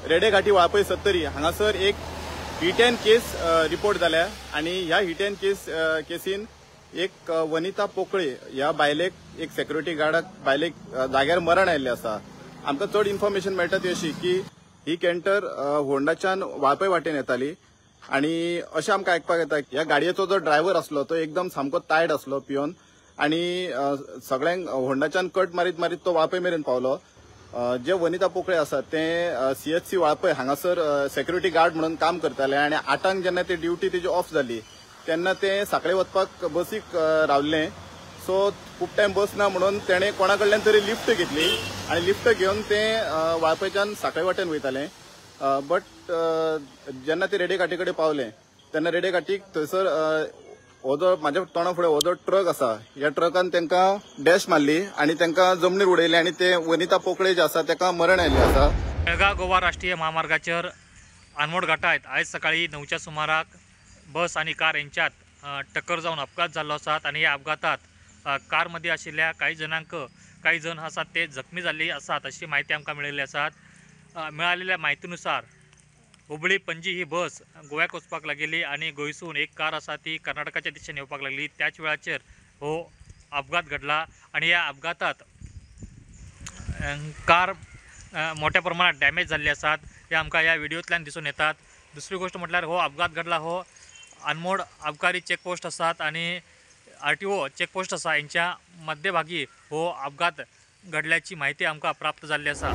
रेडे घाटी वाळपय 70 हांगासर एक हिट एंड केस रिपोर्ट जाल्या आणि ह्या हिट एंड केसीन एक वनिता पोकळे ह्या बायलेक एक सेक्युरिटी गार्डाक बायलेक जाग्यार मरण आयिल्लें आसा। आमकां चड इन्फॉर्मेशन मेळटा ती अशी की ही कॅन्टर होंडाच्यान वाळपय वाटेन येताली आणि अशें आमकां आयकपाक येता ह्या गाडयेचो जो ड्रायव्हर आसलो तो एकदम सामको टायर्ड आसलो पिवन आणि सगळ्यांक होंडाच्यान कट मारीत मारीत तो वाळपय मेरेन पावलो। जे वनिता पोकळे आसात ते CHC वाळपय हांगासर सेक्युरिटी गार्ड म्हणून काम करताले आणि 8 जेन्ना ते ड्युटी तेजी ऑफ जाली तेन्ना ते साखळे वचपाक बसीक रावल्ले। सो खूब टायम बस ना म्हणून तेणे कोणा कडल्यान तरी लिफ्ट घेतली आणि लिफ्ट घेवन ते वाळपयच्यान साखळे वाटेन वयताले। बट जेन्ना ते रेडे घाटी कडेन पावले तेन्ना रेडे घाटीक थंयसर हो जो म्हाज्या तोंडा फुडें हो जो ट्रक आसा ह्या ट्रकान तांकां डॅश मारली आणि तांकां जमनीर उडयले आणि ते वनिता पोकळे जे आसा ताका मरण आयिल्लें आसा। बेळगाव गोवा राष्ट्रीय महामार्गाचेर आनमोड घाटांत आयज सकाळी 9च्या सुमाराक बस आणि कार यांच्यात टक्कर जावन अपघात जाल्लो आसा आणि ह्या अपघातात कारमध्ये आशिल्ल्या काही जण आसात ते जखमी जाल्ले आसात अशी माहिती आमकां मेळिल्ली आसा। मिळालेल्या माहितीनुसार हुबळी पणजी ही बस गोव्याक वचपाक लागली आणि गोंयसून एक कार आसा ती कर्नाटकाच्या दिशेने येवपाक लागली। त्याच वेळाचेर हो अपघात घडला आणि या अपघातात कार मोठ्या प्रमाणात डॅमेज झाल्ली आसात हे आमकां या व्हिडिओतल्यान दिसून येतात। दुसरी गोष्ट म्हटल्यार हो अपघात घडला हो आनमोड आबकारी चेकपोस्ट आसात आणि RTO चेकपोस्ट आसा यांच्या मध्यभागी हो अपघात घडल्याची माहिती आमकां प्राप्त जाल्ली आसा।